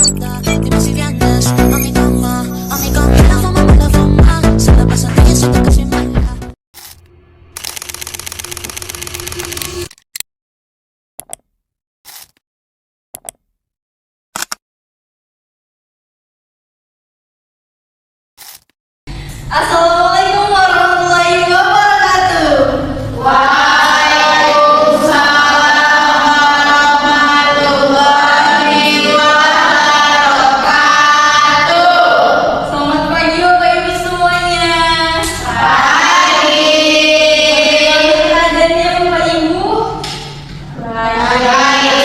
pregunta, dime si vienes a mi cama, la fama me la fama, se la pasa bien, siento que soy mala. Assalamualaikum warahmatullahi wabarakatuh. Waalaikumsalam warahmatullahi wabarakatuh. Selamat pagi Bapak Ibu semuanya. Pagi. Bagaimana keadaannya Bapak Ibu? Baik.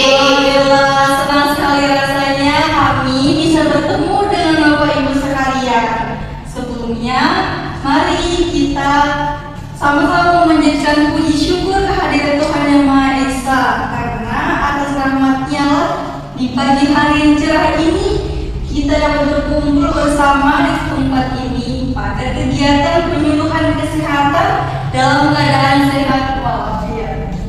Alhamdulillah, senang sekali rasanya kami bisa bertemu dengan Bapak Ibu sekalian. Sebelumnya, mari kita sama-sama memanjatkan puji syukur kehadiran Tuhan Yang Maha Esa, karena atas rahmat-Nya lah di pagi hari yang cerah ini kita dapat berkumpul bersama di tempat ini pada kegiatan penyuluhan kesehatan dalam keadaan sehat walafiat.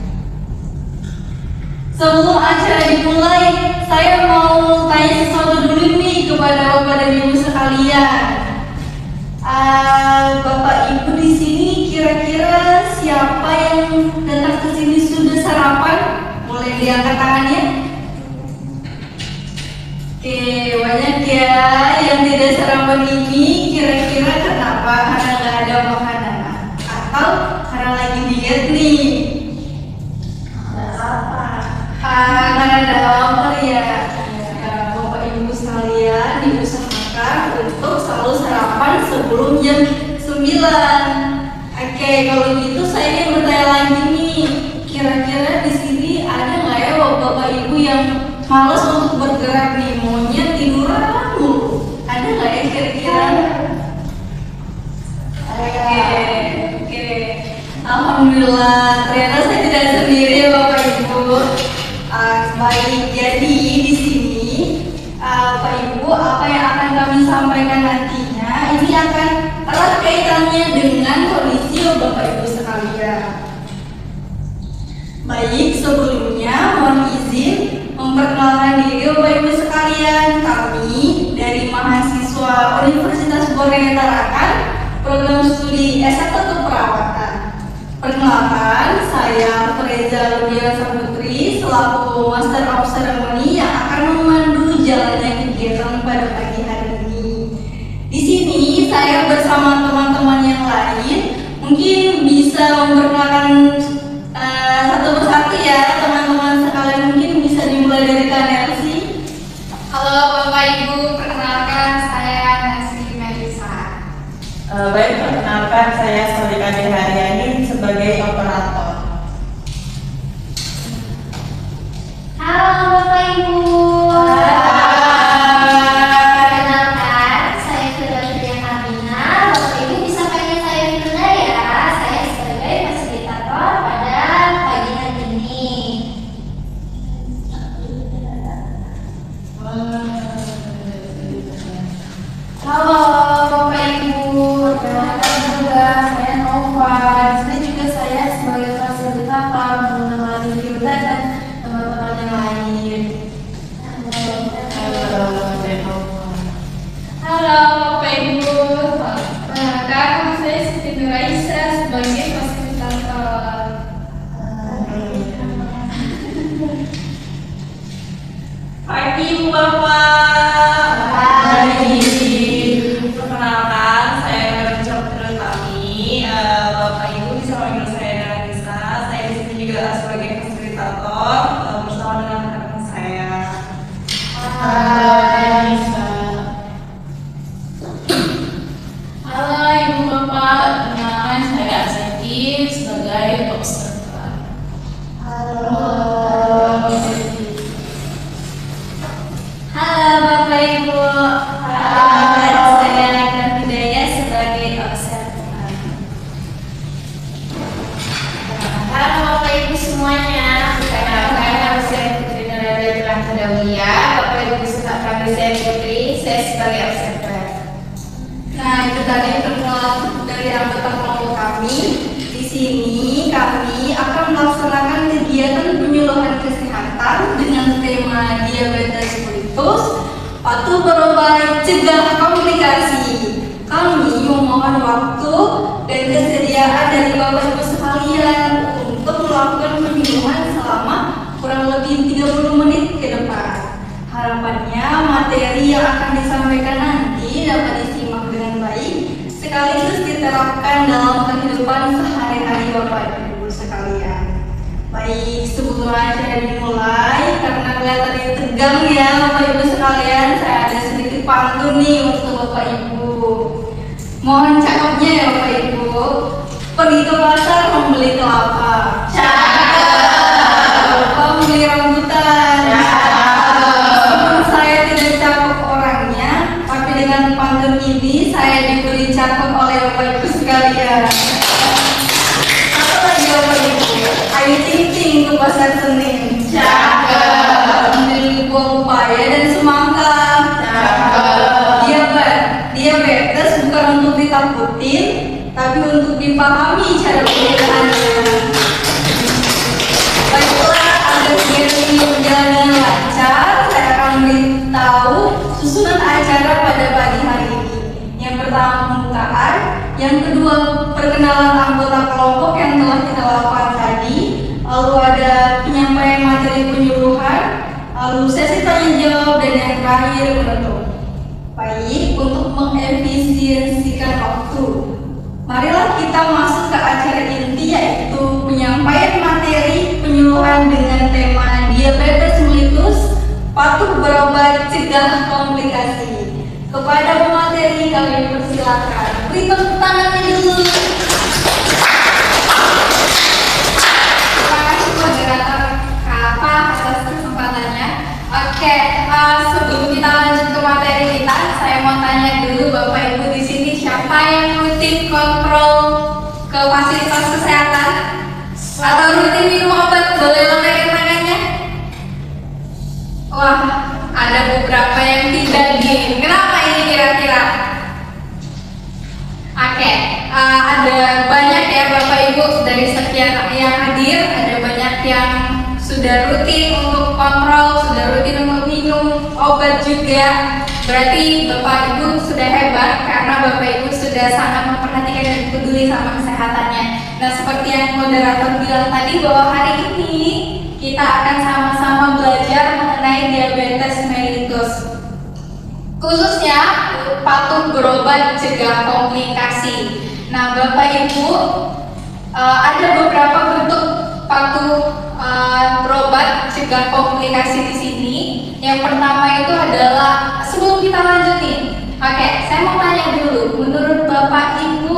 Sebelum acara dimulai, saya mau tanya sesuatu dulu nih kepada Bapak dan Ibu sekalian. Bapak Ibu di sini kira-kira siapa yang datang ke sini sudah sarapan? Boleh diangkat tangannya? Oke, banyak ya yang tidak sarapan ini. Kira-kira kenapa? Karena nggak ada makanan atau karena lagi diet nih? Karena ada lapar ya. Bapak Ibu sekalian diusahakan untuk selalu sarapan sebelum jam 9. Oke, kalau gitu saya ingin bertanya lagi nih, kira-kira di sini ada nggak ya Bapak Ibu yang malas untuk bergerak nih, maunya tiduran mulu? Ada nggak ya kira-kira? Oke. Alhamdulillah, ternyata saya tidak sendiri ya Bapak Ibu. Baik, jadi di sini Bapak Ibu, apa yang akan kami sampaikan nantinya ini akan erat kaitannya dengan kondisi Bapak Ibu sekalian. Baik, sebelumnya mohon izin memperkenalkan diri Bapak Ibu sekalian. Kami dari mahasiswa Universitas Borneo Tarakan, program studi S1 Keperawatan. Perkenalkan, saya Freza Ludiana Saputri selaku Master of Ceremony yang akan memandu jalannya kegiatan pada pagi hari ini. Di sini saya bersama teman-teman yang lain mungkin bisa memperkenalkan satu persatu ya teman-teman sekalian. Mungkin bisa dimulai dari Kak Nelsi. Halo Bapak Ibu, perkenalkan saya Nelsi Melisa. Baik, perkenalkan saya Solika Deharyani sebagai operator. Halo Bapak Ibu. Perkenalkan saya Firdausia Kamina. Bapak Ibu bisa panggil saya Firda ya. Saya sebagai fasilitator pada pagi hari ini. Halo Bapak Ibu, perkenalkan juga saya Nova. Di sini juga saya sebagai fasilitator menemani Firda dan teman-teman yang lain. Halo Bapak Ibu. Perkenalkan saya Siti Nuraisa sebagai fasilitator. Pagi Ibu Bapak. Pagi. Perkenalkan saya Nurul Terutami. Bapak Ibu bisa panggil saya Nisa. Saya di sini juga sebagai fasilitator bersama dengan rekan saya. Halo Ibu Bapak, perkenalkan saya Aseti sebagai observer. Halo Bapak Ibu. Saya Nagita Hidayah sebagai observer. Halo Bapak Ibu semuanya. Perkenalkan nama saya Putri Nurada Jelang Kedawiyah. Bapak Ibu bisa panggil saya Putri. Saya sebagai observer. Nah, itu tadi perkenalan dari anggota kelompok kami. Di sini kami akan melaksanakan kegiatan penyuluhan kesehatan dengan tema diabetes mellitus patuh berobat cegah komplikasi. Kami memohon waktu dan kesediaan dari Bapak Ibu sekalian untuk melakukan penyuluhan selama kurang lebih 30 menit ke depan. Harapannya materi yang akan disampaikan nanti dapat disimak dengan baik sekaligus diterapkan dalam kehidupan sehari-hari Bapak Ibu sekalian. Baik, sebelum acara dimulai, karena kelihatannya tegang ya Bapak Ibu sekalian, saya ada sedikit pantun nih untuk Bapak Ibu. Mohon cakapnya ya Bapak Ibu. Pergi ke pasar membeli kelapa. Cakep. Membeli rambutan. Meskipun saya tidak cakep orangnya, tapi dengan pantun ini saya diberi cakep oleh Bapak Ibu sekalian. Satu lagi Bapak Ibu. Ayo ting-ting ke pasar Senin. Cakep. Membeli buah pepaya dan semangka. Cakep. Diabetes bukan untuk ditakutin, tapi untuk dipahami cara penggunaannya. Baiklah, agar ini berjalan dengan lancar, saya akan memberitahu susunan acara pada pagi hari ini. Yang pertama pembukaan, yang kedua perkenalan anggota kelompok yang telah kita lakukan tadi, lalu ada penyampaian materi penyuluhan, lalu sesi tanya jawab, dan yang terakhir penutup. Baik, untuk mengefisiensikan waktu, marilah kita masuk ke acara inti, yaitu penyampaian materi penyuluhan dengan tema diabetes mellitus, patuh berobat cegah komplikasi. Kepada pemateri kami persilakan. Beri tepuk tangannya dulu. Terima kasih moderator Kak atas kesempatannya. Oke, sebelum kita lanjut ke materi kita, saya mau tanya dulu Bapak Ibu di sini, siapa yang rutin kontrol ke fasilitas kesehatan atau rutin minum obat? Boleh lambaikan tangannya? Wah, ada beberapa yang tidak nih. Kenapa ini kira-kira? Oke, ada banyak ya Bapak Ibu dari sekian yang hadir, ada banyak yang sudah rutin untuk kontrol, sudah rutin untuk minum obat juga. Berarti Bapak Ibu sudah hebat karena Bapak Ibu sudah sangat memperhatikan dan peduli sama kesehatannya. Nah, seperti yang moderator bilang tadi, bahwa hari ini kita akan sama-sama belajar mengenai diabetes mellitus, khususnya patuh berobat cegah komplikasi. Nah, Bapak Ibu, ada beberapa bentuk patuh berobat cegah komplikasi di sini. Yang pertama itu adalah, sebelum kita lanjutin, oke, saya mau tanya dulu, menurut Bapak Ibu,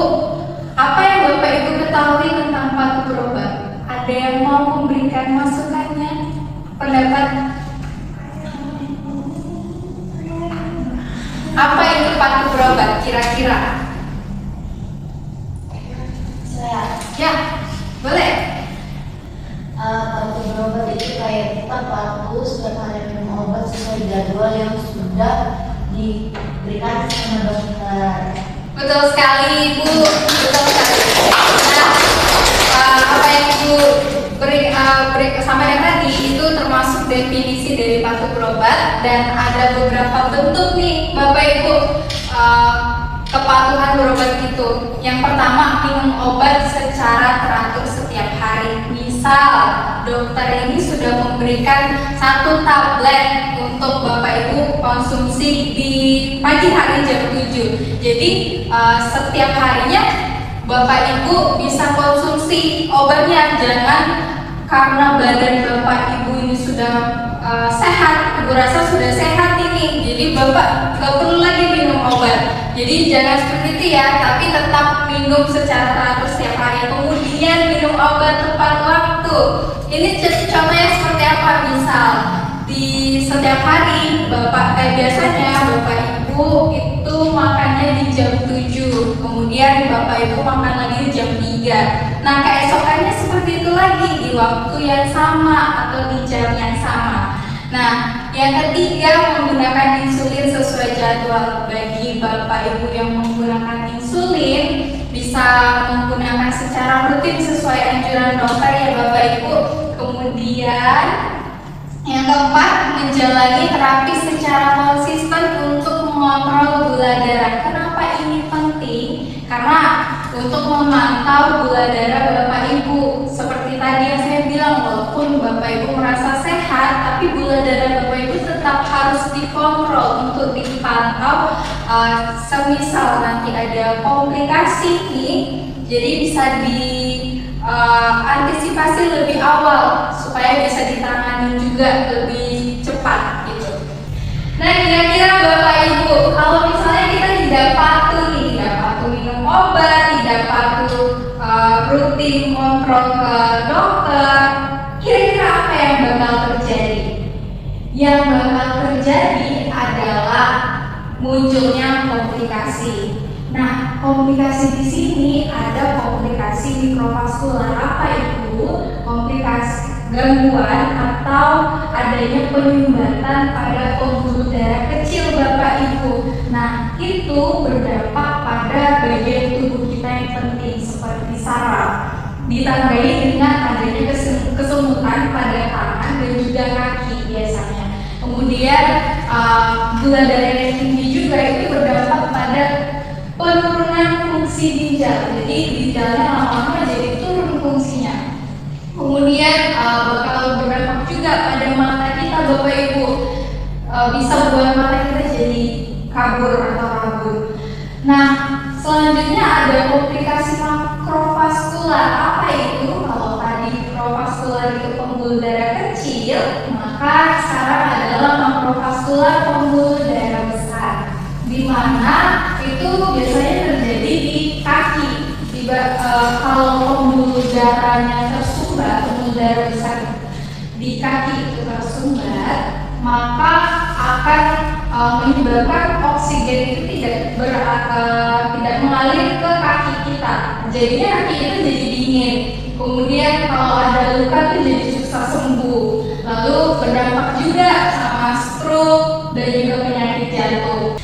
apa yang Bapak Ibu ketahui tentang patuh berobat? Ada yang mau memberikan masukannya, pendapat? Apa itu patuh berobat kira-kira? Saya Ya, boleh. patuh berobat itu kayak kita patuh setiap hari minum obat sesuai jadwal yang sudah diberikan sama dokter. Betul sekali Ibu, betul sekali. Nah, apa yang Ibu beri sampaikan tadi itu termasuk definisi dari patuh berobat, dan ada beberapa bentuk nih Bapak Ibu kepatuhan berobat itu. Yang pertama, minum obat secara teratur setiap hari. Misal dokter ini sudah memberikan 1 tablet untuk Bapak Ibu konsumsi di pagi hari jam 7. Jadi setiap harinya Bapak Ibu bisa konsumsi obatnya. Jangan karena badan Bapak Ibu ini sudah sehat, Ibu rasa sudah sehat ini, jadi Bapak gak perlu lagi minum obat. Jadi jangan seperti itu ya, tapi tetap minum secara teratur setiap hari. Kemudian minum obat tepat waktu. Ini contohnya seperti apa? Misal di setiap hari biasanya Bapak Ibu itu makannya di jam 7, kemudian Bapak Ibu makan lagi di jam 3. Nah, keesokannya seperti itu lagi di waktu yang sama atau di jam yang sama. Nah, yang ketiga, menggunakan insulin sesuai jadwal. Bagi Bapak Ibu yang menggunakan insulin, bisa menggunakan secara rutin sesuai anjuran dokter ya Bapak Ibu. Kemudian yang keempat, menjalani terapi secara konsisten memantau gula darah Bapak Ibu. Seperti tadi yang saya bilang, walaupun Bapak Ibu merasa sehat, tapi gula darah Bapak Ibu tetap harus dikontrol untuk dipantau. Semisal nanti ada komplikasi nih, jadi bisa antisipasi lebih awal supaya bisa ditangani juga lebih cepat gitu. Nah, kira-kira Bapak Ibu, kalau misalnya kita tidak patuh minum obat, tidak patuh rutin kontrol ke dokter, kira-kira apa yang bakal terjadi? Yang bakal terjadi adalah munculnya komplikasi. Nah, komplikasi di sini ada komplikasi mikrovaskular. Apa itu? Komplikasi gangguan atau adanya penyumbatan pada pembuluh darah kecil Bapak Ibu. Nah, itu berdampak pada bagian tubuh kita yang penting seperti saraf. Ditandai dengan adanya kesemutan pada tangan dan juga kaki biasanya. Kemudian gula darah yang tinggi juga itu berdampak pada penurunan fungsi ginjal. Jadi ginjalnya lama-lama jadi turun fungsinya. Kemudian bakal berdampak juga pada mata kita Bapak Ibu. Bisa buat mata kita jadi kabur atau rabun. Nah, selanjutnya ada komplikasi makrovaskular. Apa itu? Kalau tadi mikrovaskular itu pembuluh darah kecil, maka sekarang adalah makrovaskular pembuluh darah besar, di mana itu biasanya terjadi di kaki. Kalau pembuluh darahnya tersumbat, pembuluh darah besar di kaki itu tersumbat, maka akan menyebabkan oksigen itu tidak mengalir ke kaki kita. Jadinya kaki itu jadi dingin. Kemudian kalau ada luka itu jadi susah sembuh. Lalu berdampak juga sama stroke dan juga penyakit jantung.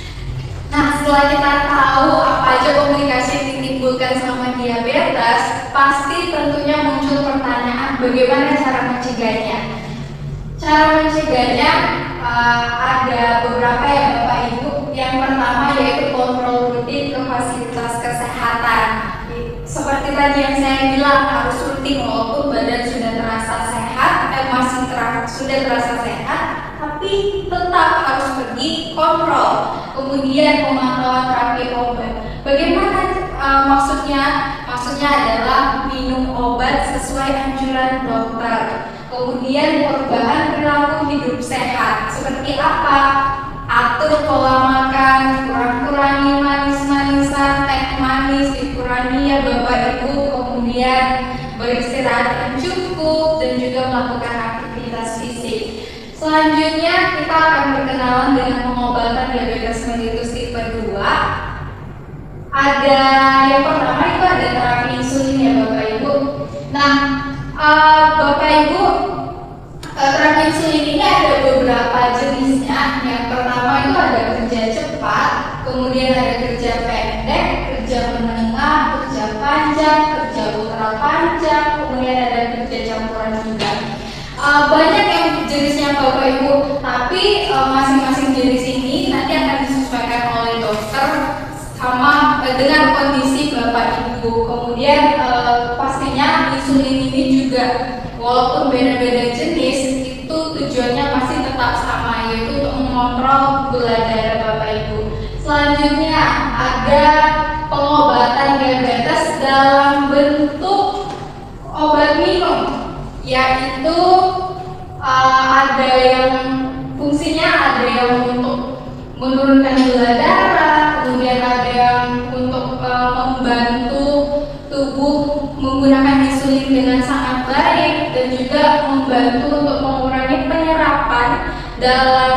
Nah, setelah kita tahu apa aja komplikasi yang ditimbulkan sama diabetes, pasti tentunya muncul pertanyaan bagaimana cara mencegahnya. Cara mencegahnya ada beberapa ya Bapak Ibu. Yang pertama yaitu kontrol rutin ke fasilitas kesehatan. Seperti tadi yang saya bilang, harus rutin walaupun badan sudah terasa sehat, sudah terasa sehat, tapi tetap harus pergi kontrol. Kemudian pemantauan terapi obat. Bagaimana maksudnya? Maksudnya adalah minum obat sesuai anjuran dokter. Kemudian perubahan perilaku hidup sehat. Seperti apa? Atur pola makan, kurangi manis-manisan, teh manis dikurangi ya Bapak Ibu. Kemudian beristirahat yang cukup dan juga melakukan aktivitas fisik. Selanjutnya kita akan berkenalan dengan pengobatan diabetes mellitus tipe 2. Ada yang pertama itu ada terapi insulin ya Bapak Ibu. Nah, Bapak Ibu, terapi insulin ini ada beberapa jenisnya. Yang pertama itu ada kerja cepat, kemudian ada kerja pendek, kerja menengah, kerja panjang, kerja ultra panjang, kemudian ada kerja campuran juga. Banyak yang jenisnya Bapak Ibu, tapi masing-masing jenis ini nanti akan disesuaikan oleh dokter sama dengan kondisi Bapak Ibu. Kemudian pastinya insulin ini juga walaupun beda-beda jenis itu tujuannya masih tetap sama, yaitu untuk mengontrol gula darah Bapak Ibu. Selanjutnya ada pengobatan diabetes dalam bentuk obat minum, yaitu ada yang fungsinya ada yang untuk menurunkan gula darah, kemudian ada yang untuk membantu tubuh menggunakan insulin dengan sangat baik dan juga membantu untuk mengurangi penyerapan dalam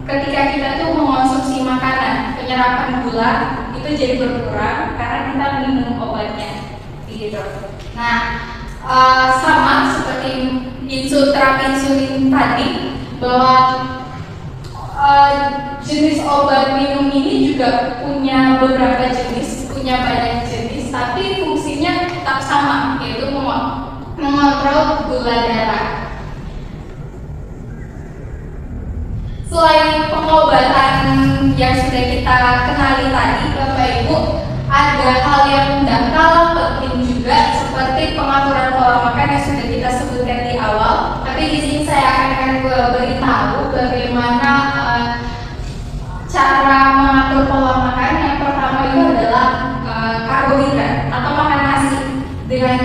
ketika kita tuh mengonsumsi makanan. Penyerapan gula itu jadi berkurang karena kita minum obatnya gitu. Nah, sama seperti terapi insulin tadi, bahwa jenis obat minum ini juga punya beberapa jenis, punya banyak jenis, tapi fungsinya tetap sama, yaitu mengontrol gula darah. Selain pengobatan yang sudah kita kenali tadi Bapak Ibu, ada hal yang tidak kalah penting juga seperti pengaturan pola makan yang sudah kita sebutkan di awal. Tapi di sini saya akan beritahu bagaimana cara mengatur pola makan. Yang pertama itu adalah karbohidrat atau makan nasi dengan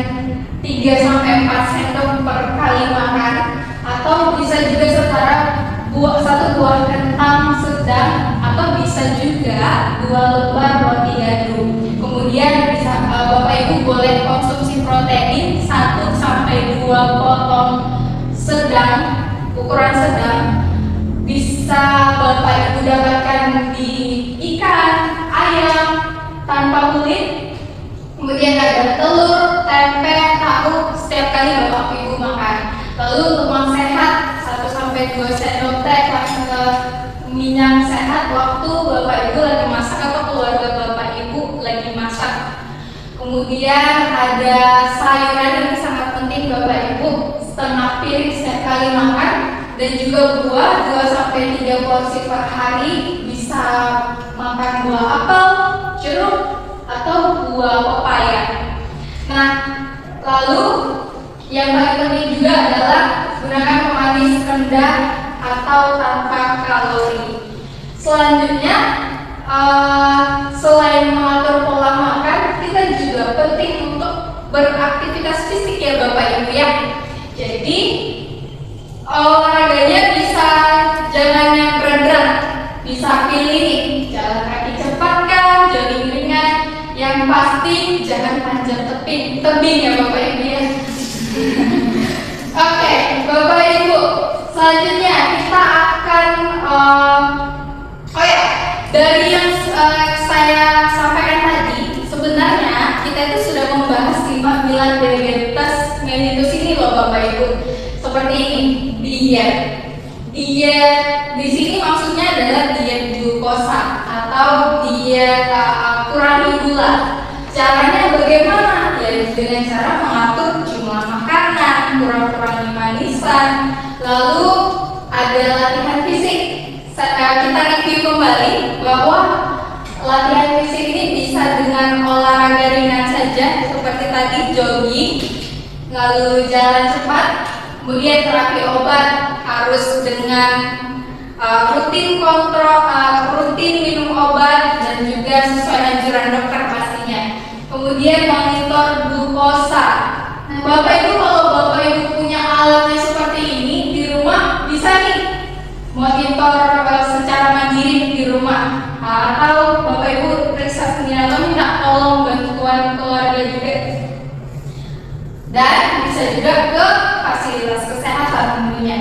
3-4 sendok per kali makan, atau bisa juga setara satu buah kentang sedang, atau bisa juga 2 lembar roti gandum. Kemudian bisa Bapak Ibu boleh konsumsi protein 1-2 potong sedang, ukuran sedang. Bisa Bapak Ibu dapatkan di ikan, ayam tanpa kulit. Kemudian ada telur, tempe, tahu setiap kali Bapak Ibu makan. Lalu untuk yang sehat 1-2 sendok teh minyak sehat waktu Bapak Ibu lagi masak atau keluarga Bapak Ibu lagi masak. Kemudian ada sayuran yang sangat penting Bapak Ibu, setengah piring setiap kali makan, dan juga buah 2-3 porsi per hari. Bisa makan buah apel, jeruk, atau buah pepaya. Nah, lalu yang paling penting juga adalah gunakan pemanis rendah atau tanpa kalori. Selanjutnya, selain mengatur pola makan, kita juga penting untuk beraktivitas fisik ya Bapak Ibu ya. Jadi olahraganya bisa jangan yang berat-berat, bisa pilih nih, jalan kaki cepat kah, jogging ringan. Yang pasti jangan panjat tebing ya Bapak Ibu ya. Oke, Bapak Ibu, selanjutnya kita akan dari yang saya sampaikan tadi, sebenarnya kita itu sudah membahas 5 pilar diabetes mellitus ini loh Bapak Ibu. Seperti ini, diet di sini maksudnya adalah diet glukosa atau diet kurangi gula. Caranya bagaimana? Ya dengan cara mengatur jumlah makanan, kurang-kurangi manisan. Lalu ada latihan fisik. Kita review kembali bahwa latihan fisik ini bisa dengan olahraga ringan saja seperti tadi jogging, lalu jalan cepat. Kemudian terapi obat harus dengan rutin kontrol, rutin minum obat, dan juga sesuai anjuran dokter pastinya. Kemudian monitor glukosa. Nah, Bapak Ibu, kalau Bapak Ibu punya alatnya seperti ini di rumah, bisa nih monitor secara mandiri di rumah. Atau Bapak Ibu periksa sendiri atau minta tolong bantuan keluarga juga. Dan bisa juga ke fasilitas kesehatan tentunya.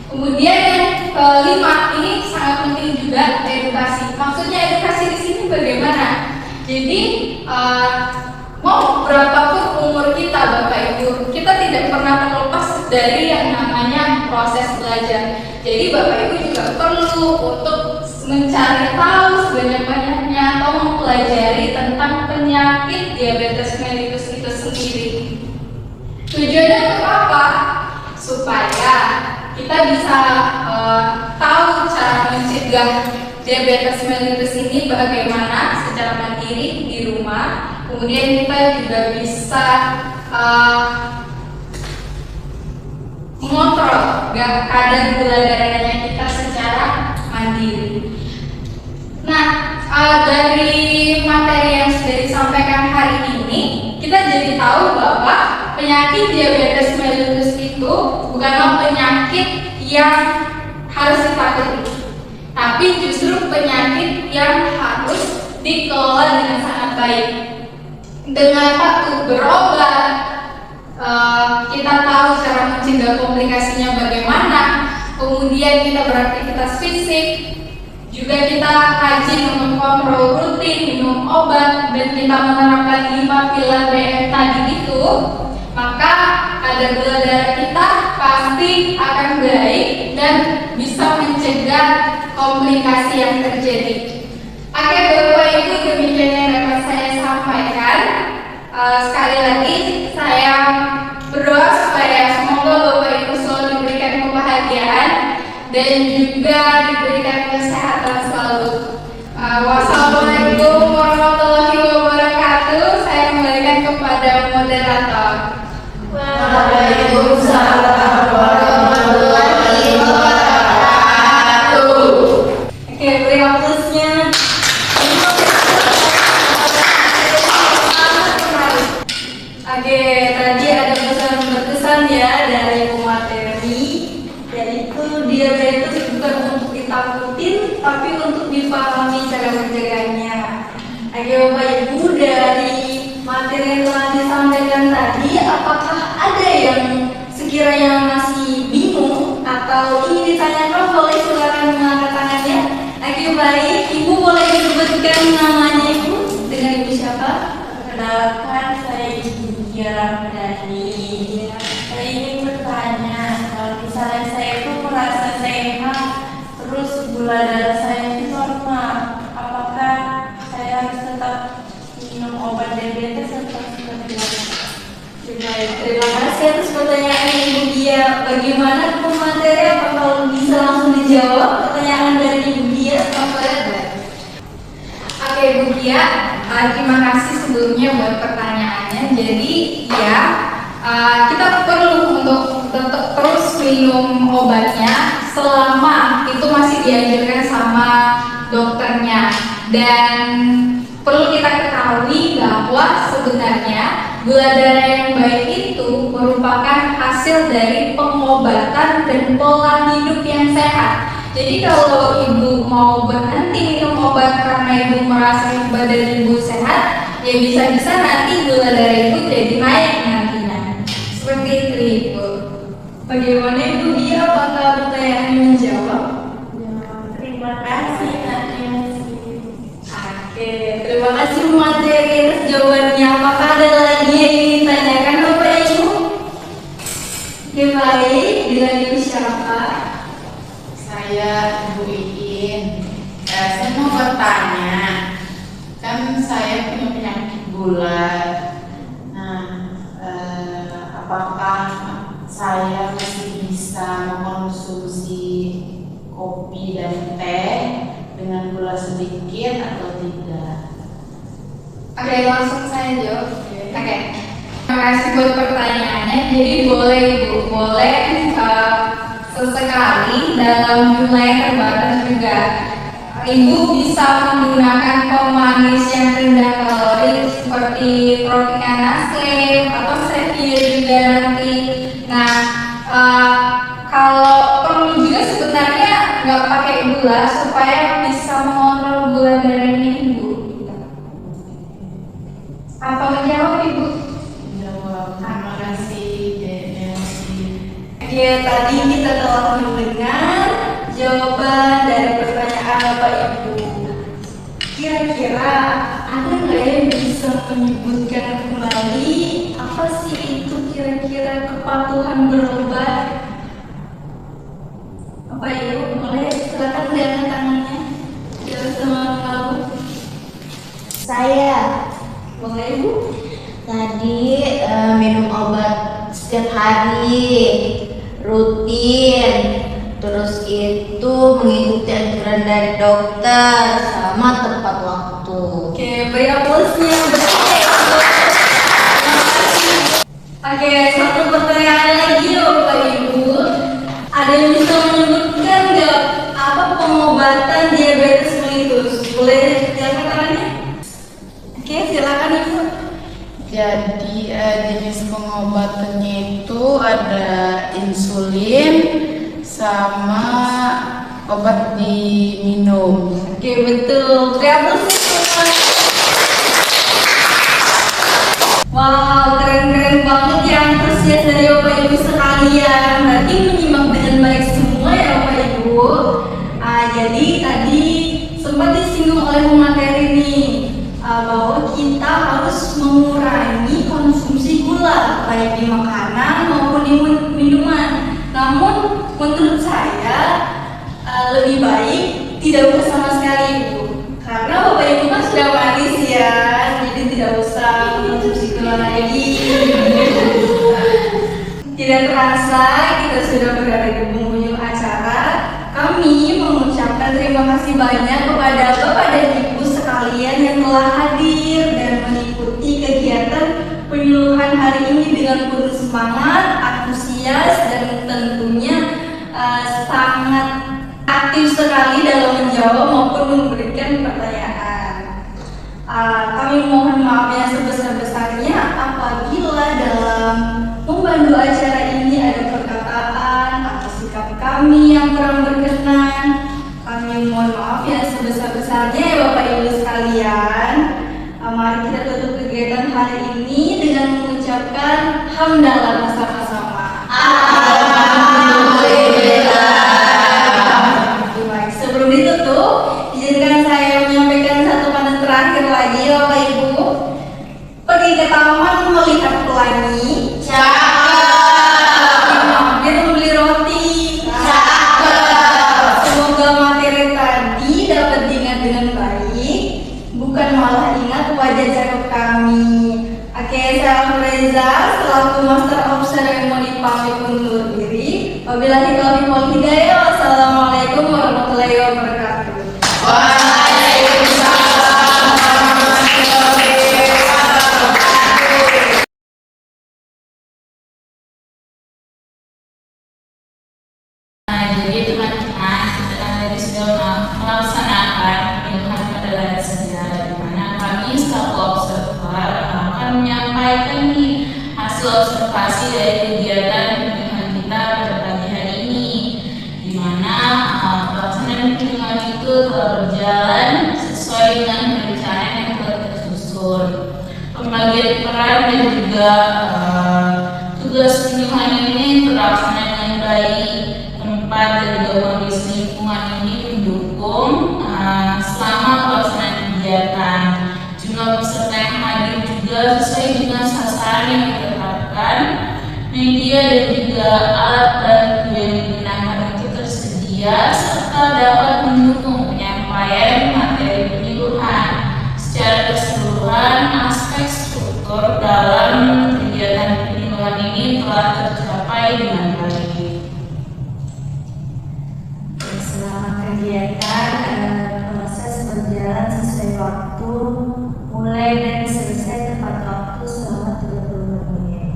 Kemudian yang kelima, ini sangat penting juga, edukasi. Maksudnya edukasi di sini bagaimana? Jadi mau berapapun umur kita Bapak Ibu, kita tidak pernah terlepas dari yang namanya proses belajar. Jadi Bapak Ibu juga perlu untuk mencari tahu sebanyak-banyaknya atau mempelajari tentang penyakit diabetes mellitus itu sendiri. Tujuannya untuk apa? Supaya kita bisa tahu cara mencegah diabetes mellitus ini bagaimana secara mandiri di rumah. Kemudian kita juga bisa mengontrol kadar gula darahnya kita secara mandiri. Nah, dari materi yang sudah disampaikan hari ini, kita jadi tahu bahwa penyakit diabetes mellitus itu bukanlah penyakit yang harus ditakuti, tapi justru penyakit yang harus dikelola dengan sangat baik. Dengan patuh berobat, kita tahu cara mencegah komplikasinya bagaimana. Kemudian kita beraktivitas fisik, juga kita rajin untuk kontrol rutin, minum obat, dan kita menerapkan 5 pilar DM tadi itu, maka kadar gula darah kita pasti akan baik dan bisa mencegah komplikasi yang terjadi. Oke Bapak Ibu, demikian yang dapat saya sampaikan. Sekali lagi saya berdoa supaya semoga Bapak Ibu selalu diberikan kebahagiaan dan juga diberikan kesehatan selalu. Wassalamualaikum warahmatullahi wabarakatuh. rutin, tapi untuk dipahami cara menjaganya. Oke Bapak Ibu, dari materi yang telah disampaikan tadi, apakah ada yang sekiranya masih bingung atau ingin ditanyakan, boleh silakan mengangkat tangannya. Oke baik, Ibu boleh disebutkan namanya Ibu, dengan Ibu siapa? Perkenalkan, saya Ibu Dia Ramadhani. Saya ingin bertanya, kalau misalnya saya itu merasa sehat, terus gula darah saya itu normal, apakah saya harus tetap minum obat diabetes atau seperti apa? Baik, terima kasih atas pertanyaan Ibu Dia. Bagaimana pemateri, apa kalau bisa langsung dijawab pertanyaan dari Ibu Dia? Oke Bu Gia, terima kasih sebelumnya buat pertanyaannya. Jadi ya, kita perlu untuk tetap terus minum obatnya selama itu masih dianjurkan sama dokternya. Dan perlu kita ketahui bahwa sebenarnya gula darah yang baik itu merupakan hasil dari pengobatan dan pola hidup yang sehat. Jadi kalau ibu mau berhenti minum obat karena ibu merasa badan ibu sehat, ya bisa-bisa nanti gula darah ibu jadi naik nantinya. Seperti itu Ibu. Bagaimana Ibu Dia, apakah pertanyaannya menjawab? Terima kasih, Oke, terima kasih materi atas jawabannya. Apakah ada lagi yang ingin ditanyakan Bapak Ibu? Oke baik, dengan Ibu siapa? Saya Ibu Iin. Saya mau bertanya, kan saya punya penyakit gula. Nah, apakah saya masih bisa mengkonsumsi kopi dan teh dengan gula sedikit atau tidak? Oke, langsung saya jawab. Oke. Terima kasih buat pertanyaannya. Jadi boleh Ibu, boleh sesekali dalam jumlah yang terbatas juga Ibu bisa menggunakan pemanis yang rendah kalori seperti protein Nestle atau stevia juga nanti. Nah, kalau perlu juga sebenarnya nggak pakai gula supaya bisa mengontrol gula darahnya Ibu. Apa menjawab Ibu? Jawab. Terima kasih, Desi. Ya, tadi kita telah mendengar jawaban dari pertanyaan Bapak Ibu. Kira-kira ada nggak yang bisa menyebutkan kembali apa sih itu kira-kira kepatuhan berobat? Bapak Ibu boleh silakan lihat tangannya. Jangan sama-sama. Saya Boleh Ibu? tadi minum obat setiap hari, rutin, terus itu mengikuti anjuran dari dokter sama tepat waktu. Oke, beri aplausnya yang besar. Oke, satu pertanyaan lagi ya Bapak Ibu. Ada yang bisa menyebutkan nggak apa pengobatan diabetes mellitus? Boleh diangkat tangannya? Oke, silakan Ibu. Jadi jenis pengobatannya itu ada insulin sama obat diminum. Oke, betul. Beri aplausnya semua. Wow, keren-keren banget ya antusias dari Bapak Ibu sekalian. Berarti menyimak dengan baik semua ya Bapak Ibu. Jadi tadi sempat disinggung oleh pemateri nih bahwa kita harus mengurangi konsumsi gula baik di makanan maupun di minuman. Namun menurut saya lebih baik tidak usah sama sekali Ibu, karena Bapak Ibu kan sudah manis ya, jadi tidak usah mengkonsumsi gula lagi. Tidak terasa kita sudah berada di penghujung acara. Kami mengucapkan terima kasih banyak kepada Bapak dan Ibu sekalian yang telah hadir dan mengikuti kegiatan penyuluhan hari ini dengan penuh semangat, antusias, dan tentunya sangat aktif sekali dalam menjawab maupun memberikan pertanyaan. Kami mohon maaf yang sebesar-besarnya apabila dalam membantu acara ini ada perkataan atau sikap kami yang kurang berkenan. Kami mohon mohon maaf yang sebesar-besarnya ya Bapak Ibu sekalian. Mari kita tutup kegiatan hari ini dengan mengucapkan hamdalah bersama-sama. Baik, sebelum ditutup, izinkan saya menyampaikan satu pandan terakhir lagi Bapak Ibu. Pergi ke taman melihat pelangi. Mampir membeli roti. Semoga materi tadi dapat diingat dengan baik, bukan malah ingat wajah cakep kami. Oke, saya Reza selaku Master of Ceremony pamit undur diri. Wabillahi taufiq wal hidayah. Wassalamualaikum warahmatullahi wabarakatuh. Jadi teman-teman, kita tadi sudah melaksanakan ilham adalah sejarah, di mana kami selaku observer akan menyampaikan nih hasil observasi dari kegiatan kunjungan kita pada pagi hari ini, di mana pelaksanaan kunjungan itu telah berjalan sesuai dengan perencanaan yang telah tersusun. Pembagian peran dan juga tugas kunjungan ini terlaksana dengan baik. Tempat dan juga kondisi lingkungan ini mendukung selama pelaksanaan kegiatan. Jumlah peserta yang hadir juga sesuai dengan sasaran yang ditetapkan. Media dan juga alat bantu yang digunakan itu tersedia serta dapat mendukung penyampaian materi penyuluhan. Secara keseluruhan, aspek struktur dalam kegiatan penyuluhan ini telah tercapai dengan baik. Selama kegiatan proses berjalan sesuai waktu, mulai dan selesai tepat waktu selama 30 menit.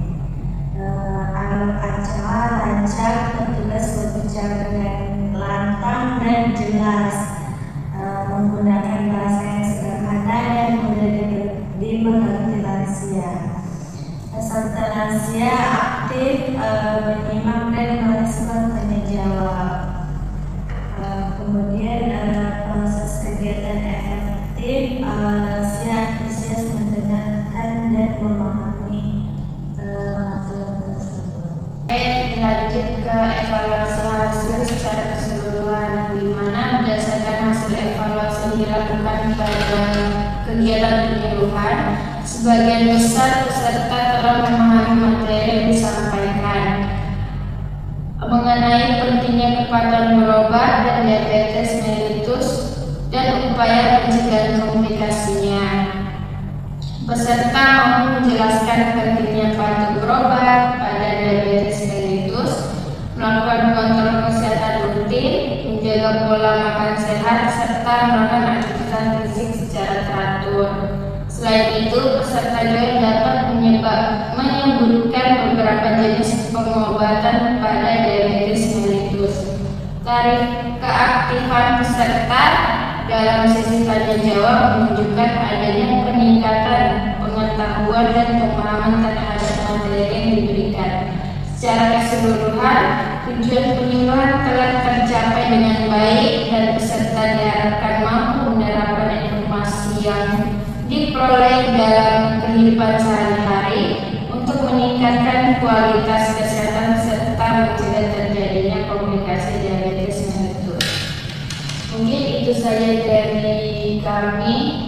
Alur acara lancar, petugas berbicara dengan lantang dan jelas, menggunakan bahasa yang sederhana dan mudah dimengerti lansia. Peserta lansia aktif menyimak dan merespon tanya jawab. Kemudian proses kegiatan efektif, lansia antusias mendengarkan dan memahami materi tersebut. Lanjut ke evaluasi hasil secara keseluruhan, di mana berdasarkan hasil evaluasi dilakukan pada kegiatan penyuluhan, sebagian besar peserta telah memahami materi yang disampaikan mengenai pentingnya kepatuhan berobat dan diabetes mellitus dan upaya pencegahan komplikasinya. Peserta mampu menjelaskan pentingnya patuh berobat pada diabetes mellitus, melakukan kontrol kesehatan rutin, menjaga pola makan sehat, serta melakukan aktivitas fisik secara teratur. Selain itu, peserta juga dapat menyebutkan beberapa jenis pengobatan pada diabetes mellitus. Tarif keaktifan peserta dalam sesi tanya jawab menunjukkan adanya peningkatan pengetahuan dan pemahaman terhadap materi yang diberikan. Secara keseluruhan, tujuan penyuluhan telah tercapai dengan baik dan peserta diharapkan mampu menerapkan informasi yang diperoleh dalam kehidupan sehari-hari untuk meningkatkan kualitas kesehatan serta mencegah terjadinya komplikasi diabetes mellitus. Mungkin itu saja dari kami.